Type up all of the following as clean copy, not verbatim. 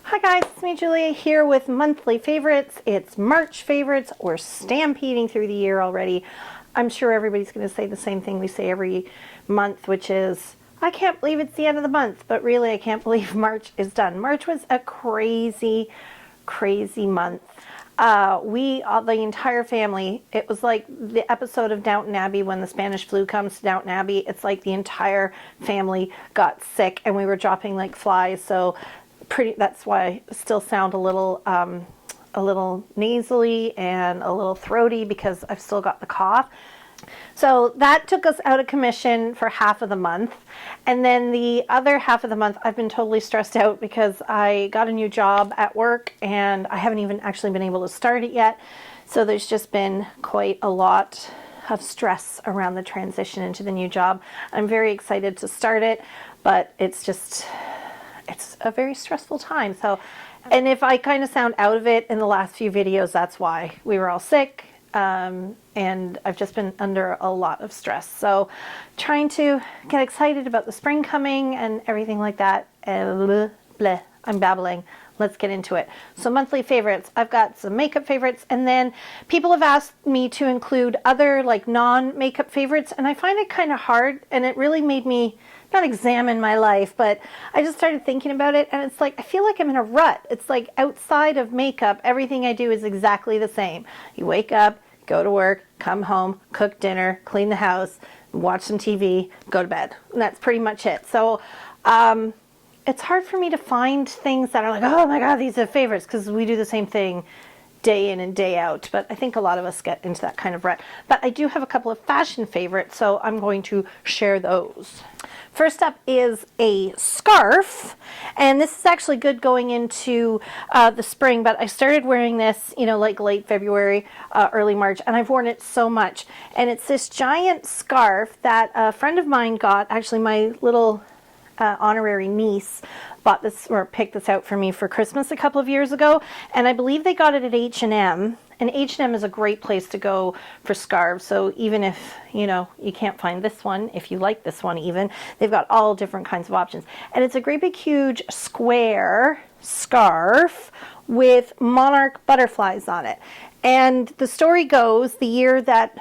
Hi guys, it's me Julia here with monthly favorites. It's March favorites. We're stampeding through the year already. I'm sure everybody's going to say the same thing we say every month, which is, I can't believe it's the end of the month, but really I can't believe March is done. March was a crazy month. The entire family, it was like the episode of Downton Abbey when the Spanish flu comes to Downton Abbey. It's like the entire family got sick and we were dropping like flies. So that's why I still sound a little nasally and a little throaty because I've still got the cough. So that took us out of commission for half of the month. And then the other half of the month, I've been totally stressed out because I got a new job at work and I haven't even actually been able to start it yet. So there's just been quite a lot of stress around the transition into the new job. I'm very excited to start it, but it's a very stressful time. So, and if I kind of sound out of it in the last few videos, that's why. We were all sick. And I've just been under a lot of stress. So trying to get excited about the spring coming and everything like that. I'm babbling. Let's get into it. So monthly favorites, I've got some makeup favorites, and then people have asked me to include other like non-makeup favorites, and I find it kind of hard, and it really made me not examine my life, but I just started thinking about it, and it's like I feel like I'm in a rut. It's like outside of makeup, everything I do is exactly the same. You wake up, go to work, come home, cook dinner, clean the house, watch some TV, go to bed. And that's pretty much it. So it's hard for me to find things that are like, oh my God, these are favorites, because we do the same thing day in and day out. But I think a lot of us get into that kind of rut. But I do have a couple of fashion favorites, so I'm going to share those. First up is a scarf, and this is actually good going into the spring, but I started wearing this, like late February, early March, and I've worn it so much. And it's this giant scarf that a friend of mine got, actually my little honorary niece bought this or picked this out for me for Christmas a couple of years ago, and I believe they got it at H&M. And H&M is a great place to go for scarves. So even if, you can't find this one, if you like this one even, they've got all different kinds of options. And it's a great big huge square scarf with monarch butterflies on it. And the story goes, the year that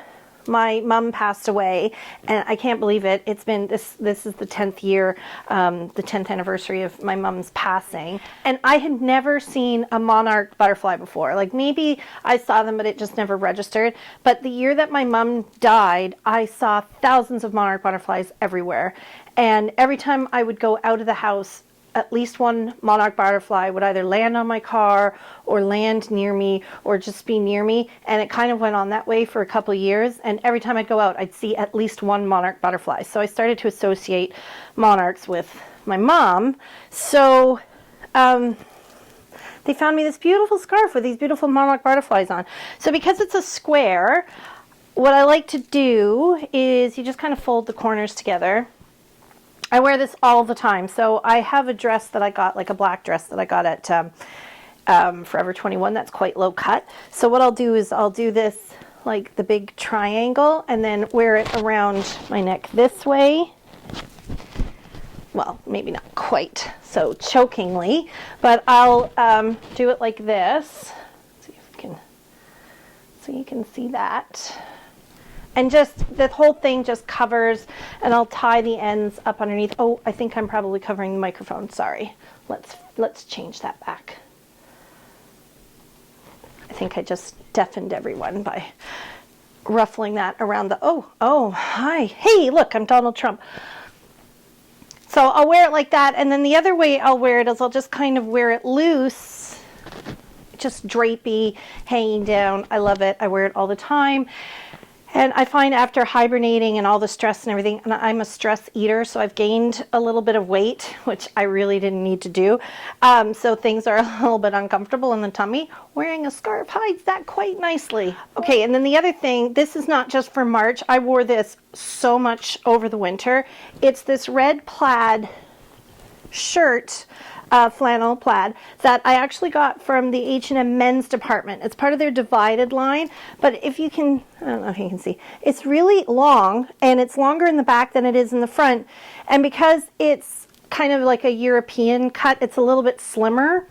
my mom passed away, and I can't believe it. It's been this is the 10th year, the 10th anniversary of my mom's passing, and I had never seen a monarch butterfly before. Like maybe I saw them, but it just never registered. But the year that my mom died, I saw thousands of monarch butterflies everywhere, and every time I would go out of the house, at least one monarch butterfly would either land on my car or land near me or just be near me. And it kind of went on that way for a couple of years. And every time I'd go out, I'd see at least one monarch butterfly. So I started to associate monarchs with my mom. So they found me this beautiful scarf with these beautiful monarch butterflies on. So because it's a square, what I like to do is you just kind of fold the corners together. I wear this all the time. So I have a dress that I got, like a black dress that I got at Forever 21 that's quite low cut. So what I'll do is I'll do this like the big triangle and then wear it around my neck this way. Well, maybe not quite so chokingly, but I'll do it like this. Let's see if we can, so you can see that. And just the whole thing just covers, and I'll tie the ends up underneath. Oh, I think I'm probably covering the microphone. Sorry. Let's change that back. I think I just deafened everyone by ruffling that around the, oh, hi. Hey, look, I'm Donald Trump. So I'll wear it like that, and then the other way I'll wear it is I'll just kind of wear it loose, just drapey, hanging down. I love it. I wear it all the time. And I find after hibernating and all the stress and everything, and I'm a stress eater, so I've gained a little bit of weight, which I really didn't need to do. So things are a little bit uncomfortable in the tummy. Wearing a scarf hides that quite nicely. Okay, and then the other thing, this is not just for March. I wore this so much over the winter. It's this red plaid shirt, flannel plaid, that I actually got from the H&M men's department. It's part of their divided line, but if you can, I don't know if you can see, it's really long, and it's longer in the back than it is in the front, and because it's kind of like a European cut, it's a little bit slimmer,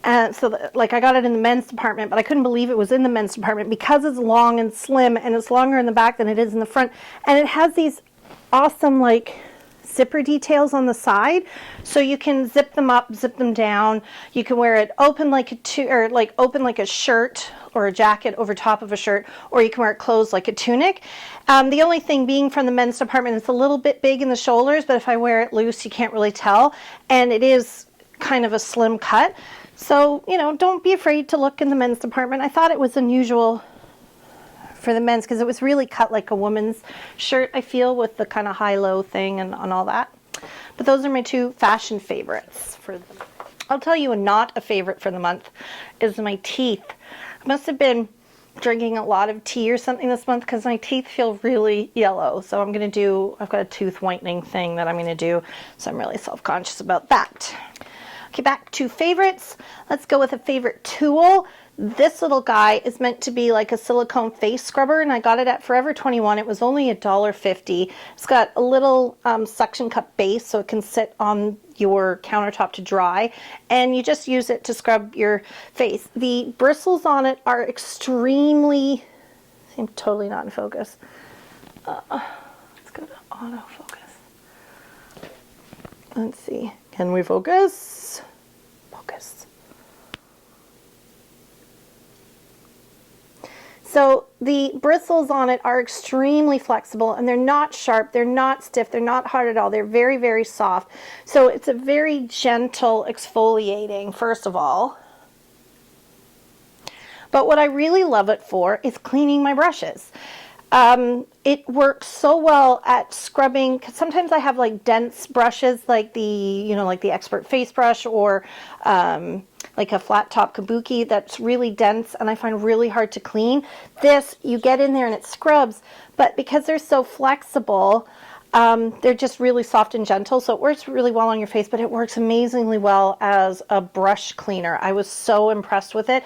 Like I got it in the men's department, but I couldn't believe it was in the men's department because it's long and slim, and it's longer in the back than it is in the front. And it has these awesome like zipper details on the side, so you can zip them up, zip them down. You can wear it open like open like a shirt or a jacket over top of a shirt, or you can wear it closed like a tunic. The only thing being from the men's department, it's a little bit big in the shoulders, but if I wear it loose, you can't really tell. And it is kind of a slim cut. So, you know, don't be afraid to look in the men's department. I thought it was unusual for the men's because it was really cut like a woman's shirt, I feel, with the kind of high-low thing and all that. But those are my two fashion favorites for them. I'll tell you not a favorite for the month is my teeth. I must have been drinking a lot of tea or something this month because my teeth feel really yellow. So I've got a tooth whitening thing that I'm going to do. So I'm really self-conscious about that. Okay, back to favorites. Let's go with a favorite tool. This little guy is meant to be like a silicone face scrubber, and I got it at Forever 21. It was only $1.50. It's got a little suction cup base so it can sit on your countertop to dry, and you just use it to scrub your face. The bristles on it are extremely, I'm totally not in focus. Let's go to autofocus. Let's see, can we focus? Focus. So the bristles on it are extremely flexible, and they're not sharp, they're not stiff, they're not hard at all. They're very, very soft. So it's a very gentle exfoliating, first of all. But what I really love it for is cleaning my brushes. It works so well at scrubbing, because sometimes I have like dense brushes like like the Expert Face Brush, or like a flat top kabuki that's really dense and I find really hard to clean. This, you get in there and it scrubs, but because they're so flexible, they're just really soft and gentle, so it works really well on your face, but it works amazingly well as a brush cleaner. I was so impressed with it.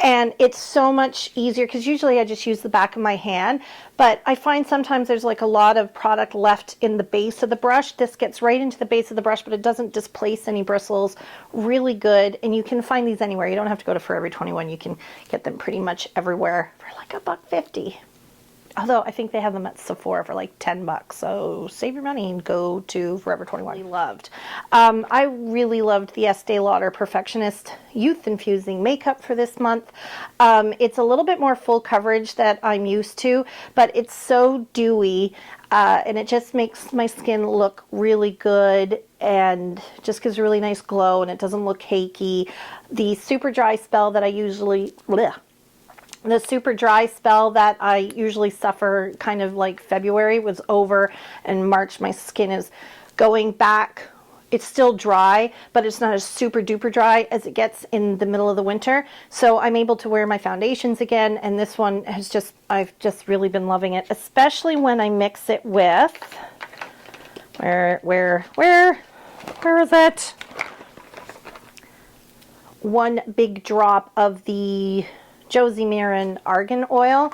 And it's so much easier because usually I just use the back of my hand, but I find sometimes there's like a lot of product left in the base of the brush. This gets right into the base of the brush, but it doesn't displace any bristles. Really good, and you can find these anywhere. You don't have to go to Forever 21. You can get them pretty much everywhere for like $1.50. Although I think they have them at Sephora for like 10 bucks. So save your money and go to Forever 21. I really loved the Estee Lauder Perfectionist Youth Infusing Makeup for this month. It's a little bit more full coverage that I'm used to, but it's so dewy and it just makes my skin look really good and just gives a really nice glow, and it doesn't look cakey. The super dry spell that I usually... The super dry spell that I usually suffer kind of like February was over, and March my skin is going back. It's still dry, but it's not as super duper dry as it gets in the middle of the winter. So I'm able to wear my foundations again, and this one has I've just really been loving it, especially when I mix it with, where is it? One big drop of the Josie Maran Argan Oil.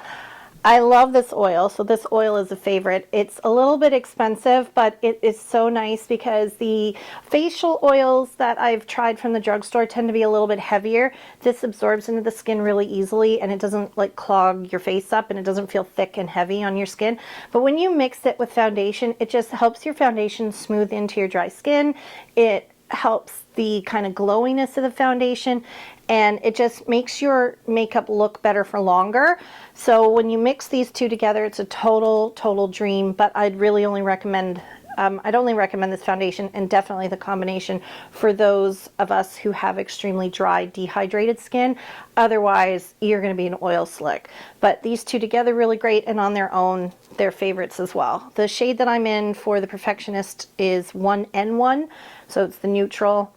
I love this oil, so this oil is a favorite. It's a little bit expensive, but it is so nice because the facial oils that I've tried from the drugstore tend to be a little bit heavier. This absorbs into the skin really easily, and it doesn't like clog your face up, and it doesn't feel thick and heavy on your skin. But when you mix it with foundation, it just helps your foundation smooth into your dry skin. It helps the kind of glowiness of the foundation, and it just makes your makeup look better for longer. So when you mix these two together, it's a total dream. But I'd really only recommend this foundation, and definitely the combination for those of us who have extremely dry, dehydrated skin. Otherwise, you're going to be an oil slick. But these two together really great, and on their own, they're favorites as well. The shade that I'm in for the Perfectionist is 1N1, so it's the neutral,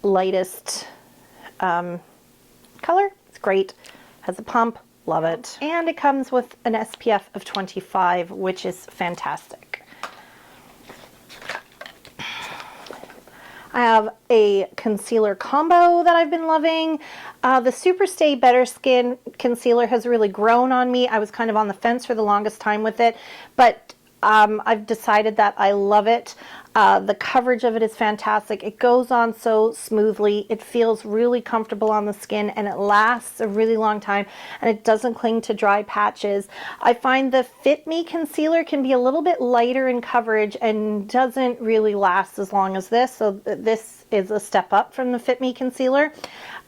lightest color. It's great. Has a pump. Love it. And it comes with an SPF of 25, which is fantastic. I have a concealer combo that I've been loving. The SuperStay Better Skin concealer has really grown on me. I was kind of on the fence for the longest time with it, but I've decided that I love it. The coverage of it is fantastic. It goes on so smoothly. It feels really comfortable on the skin, and it lasts a really long time, and it doesn't cling to dry patches. I find the Fit Me concealer can be a little bit lighter in coverage and doesn't really last as long as this. So this is a step up from the Fit Me concealer.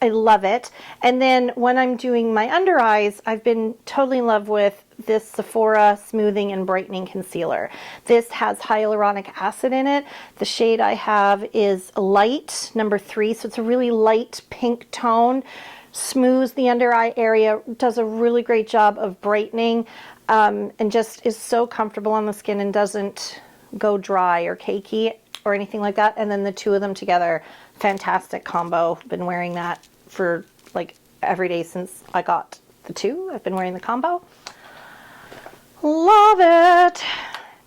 I love it. And then when I'm doing my under eyes, I've been totally in love with this Sephora Smoothing and Brightening Concealer. This has hyaluronic acid in it. The shade I have is light, number 3, so it's a really light pink tone. Smooths the under eye area, does a really great job of brightening, and just is so comfortable on the skin and doesn't go dry or cakey or anything like that. And then the two of them together, fantastic combo. Been wearing that for like every day since I got the two. I've been wearing the combo. Love it.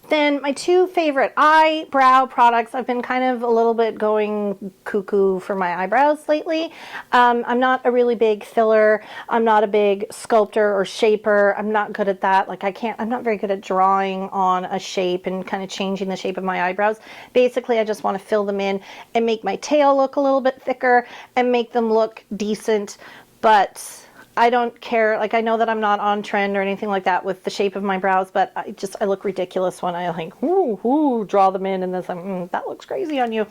Then my two favorite eyebrow products. I've been kind of a little bit going cuckoo for my eyebrows lately. I'm not a really big filler. I'm not a big sculptor or shaper. I'm not good at that. Like I'm not very good at drawing on a shape and kind of changing the shape of my eyebrows. Basically, I just want to fill them in and make my tail look a little bit thicker and make them look decent, but I don't care. Like, I know that I'm not on trend or anything like that with the shape of my brows, but I look ridiculous when I like, draw them in, and then I'm, that looks crazy on you.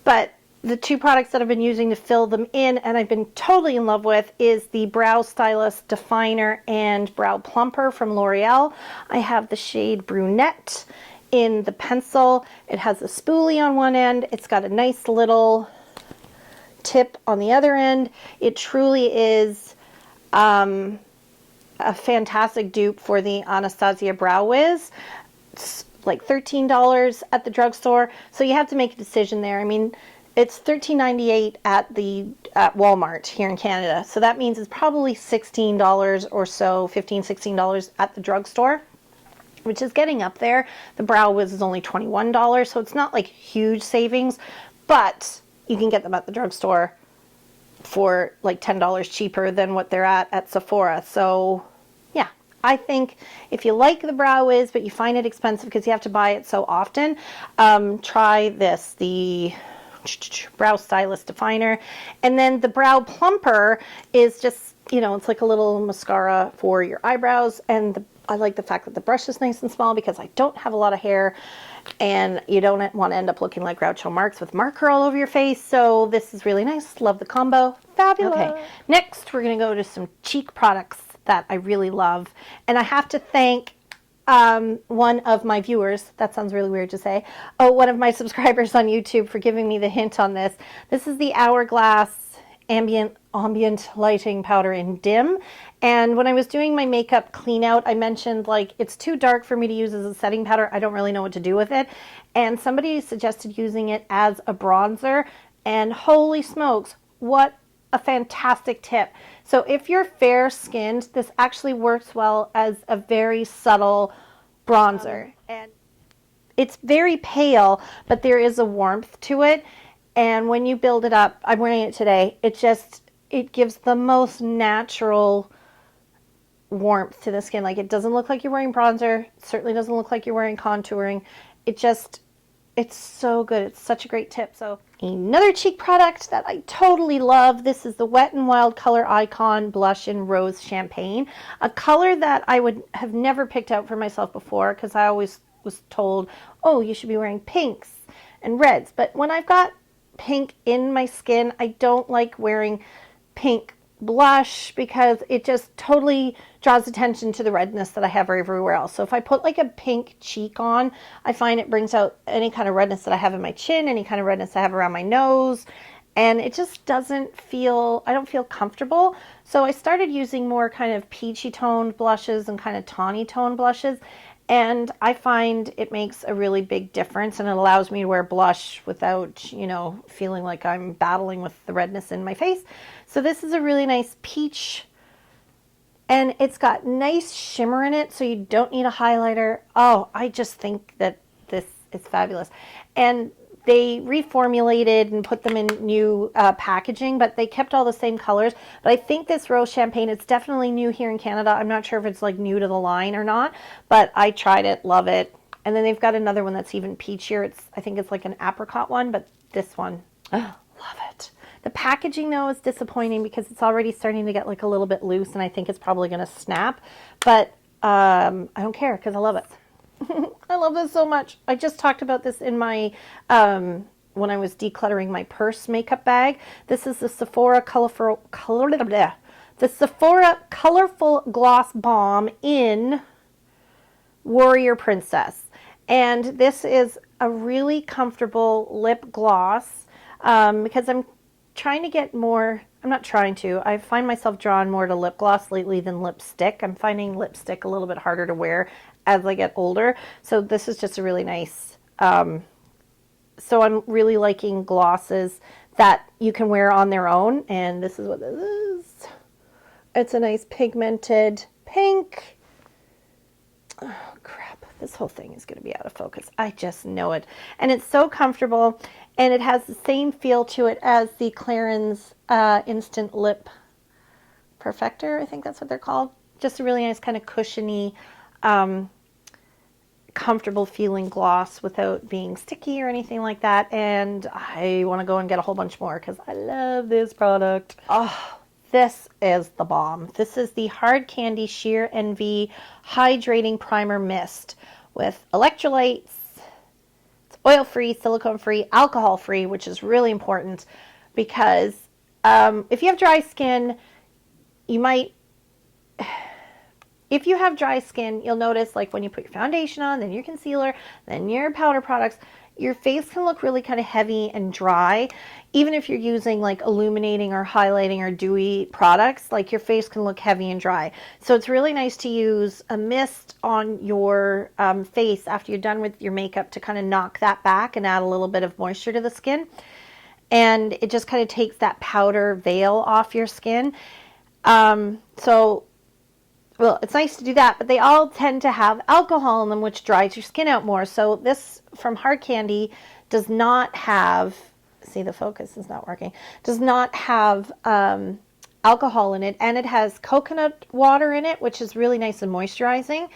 But the two products that I've been using to fill them in, and I've been totally in love with, is the Brow Stylist Definer and Brow Plumper from L'Oreal. I have the shade Brunette in the pencil. It has a spoolie on one end. It's got a nice little tip on the other end. It truly is a fantastic dupe for the Anastasia Brow Wiz. It's like $13 at the drugstore, so you have to make a decision there. I mean, it's $13.98 at Walmart here in Canada, so that means it's probably $16 or so, $15, $16 at the drugstore, which is getting up there. The Brow Wiz is only $21, so it's not like huge savings, but you can get them at the drugstore for like $10 cheaper than what they're at Sephora. So yeah, I think if you like the Brow Wiz but you find it expensive because you have to buy it so often, try this, the Brow Stylist Definer. And then the Brow Plumper is just, it's like a little mascara for your eyebrows, and I like the fact that the brush is nice and small because I don't have a lot of hair, and you don't want to end up looking like Groucho Marx with marker all over your face. So this is really nice. Love the combo. Fabulous. Okay, next we're going to go to some cheek products that I really love. And I have to thank one of my viewers, that sounds really weird to say, one of my subscribers on YouTube for giving me the hint on this. This is the Hourglass Ambient Lighting Powder in Dim. And when I was doing my makeup clean out, I mentioned like it's too dark for me to use as a setting powder. I don't really know what to do with it. And somebody suggested using it as a bronzer, and holy smokes, what a fantastic tip. So if you're fair skinned, this actually works well as a very subtle bronzer. And it's very pale, but there is a warmth to it. And when you build it up, I'm wearing it today, it gives the most natural warmth to the skin. Like, it doesn't look like you're wearing bronzer. It certainly doesn't look like you're wearing contouring. It's so good. It's such a great tip. So another cheek product that I totally love. This is the Wet n Wild Color Icon Blush in Rose Champagne. A color that I would have never picked out for myself before because I always was told, oh, you should be wearing pinks and reds. But when I've got pink in my skin, I don't like wearing pink blush because it just totally draws attention to the redness that I have everywhere else. So if I put like a pink cheek on, I find it brings out any kind of redness that I have in my chin, any kind of redness I have around my nose, and it just I don't feel comfortable. So I started using more kind of peachy toned blushes and kind of tawny toned blushes, and I find it makes a really big difference, and it allows me to wear blush without, feeling like I'm battling with the redness in my face. So this is a really nice peach, and it's got nice shimmer in it, so you don't need a highlighter. Oh, I just think that this is fabulous. And they reformulated and put them in new packaging, but they kept all the same colors. But I think this Rose Champagne, it's definitely new here in Canada. I'm not sure if it's like new to the line or not, but I tried it, love it. And then they've got another one that's even peachier. I think it's like an apricot one, but this one, oh, love it. The packaging though is disappointing because it's already starting to get like a little bit loose, and I think it's probably going to snap, but I don't care because I love it. I love this so much. I just talked about this in my, when I was decluttering my purse makeup bag. This is the Sephora Colorful Gloss Balm in Warrior Princess. And this is a really comfortable lip gloss because I'm trying to get more, I'm not trying to, I find myself drawn more to lip gloss lately than lipstick. I'm finding lipstick a little bit harder to wear as I get older. So this is just a really nice, so I'm really liking glosses that you can wear on their own. And this is what this is. It's a nice pigmented pink. Oh, crap. This whole thing is going to be out of focus. I just know it. And it's so comfortable. And it has the same feel to it as the Clarins Instant Lip Perfector. I think that's what they're called. Just a really nice kind of cushiony, comfortable feeling gloss without being sticky or anything like that. And I want to go and get a whole bunch more because I love this product. Oh, this is the bomb. This is the Hard Candy Sheer Envy Hydrating Primer Mist with electrolytes. It's oil-free, silicone-free, alcohol-free, which is really important because if you have dry skin, you might... If you have dry skin, you'll notice like when you put your foundation on, then your concealer, then your powder products, your face can look really kind of heavy and dry. Even if you're using like illuminating or highlighting or dewy products, like your face can look heavy and dry. So it's really nice to use a mist on your face after you're done with your makeup to kind of knock that back and add a little bit of moisture to the skin. And it just kind of takes that powder veil off your skin. Well, it's nice to do that, but they all tend to have alcohol in them, which dries your skin out more. So this from Hard Candy does not have, see the focus is not working, does not have alcohol in it, and it has coconut water in it, which is really nice and moisturizing.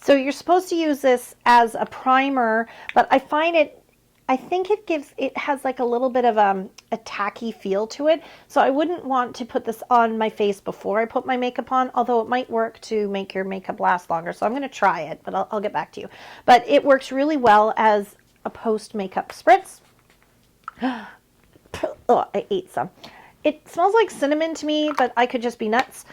So you're supposed to use this as a primer, but I find I think it has like a little bit of a tacky feel to it. So I wouldn't want to put this on my face before I put my makeup on, although it might work to make your makeup last longer. So I'm going to try it, but I'll get back to you. But it works really well as a post-makeup spritz. Oh, I ate some. It smells like cinnamon to me, but I could just be nuts.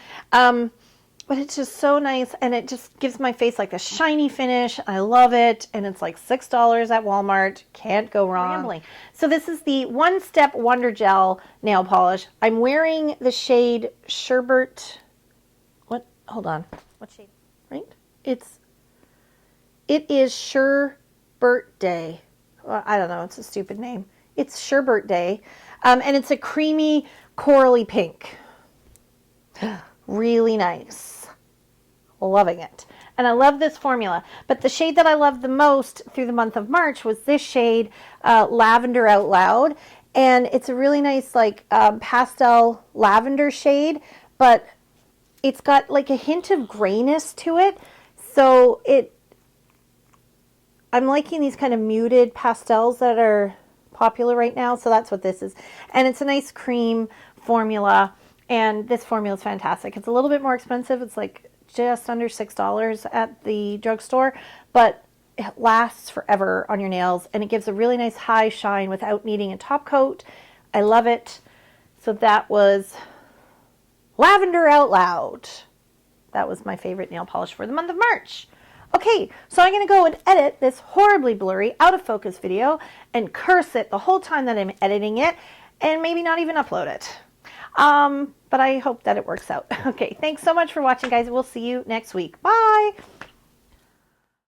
But it's just so nice, and it just gives my face like a shiny finish. I love it, and it's like $6 at Walmart. Can't go wrong. Rambling. So this is the One Step Wonder Gel nail polish. I'm wearing the shade Sherbet. What? Hold on. What shade? Right? It is Sherbet Day. Well, I don't know. It's a stupid name. It's Sherbet Day, and it's a creamy corally pink. Really nice. Loving it. And I love this formula. But the shade that I loved the most through the month of March was this shade, Lavender Out Loud. And it's a really nice like pastel lavender shade, but it's got like a hint of grayness to it. So I'm liking these kind of muted pastels that are popular right now. So that's what this is. And it's a nice cream formula. And this formula is fantastic. It's a little bit more expensive. It's like just under $6 at the drugstore, but it lasts forever on your nails, and it gives a really nice high shine without needing a top coat. I love it. So that was Lavender Out Loud. That was my favorite nail polish for the month of March. Okay, so I'm going to go and edit this horribly blurry, out of focus video and curse it the whole time that I'm editing it, and maybe not even upload it. But I hope that it works out. Okay, thanks so much for watching, guys. We'll see you next week. Bye!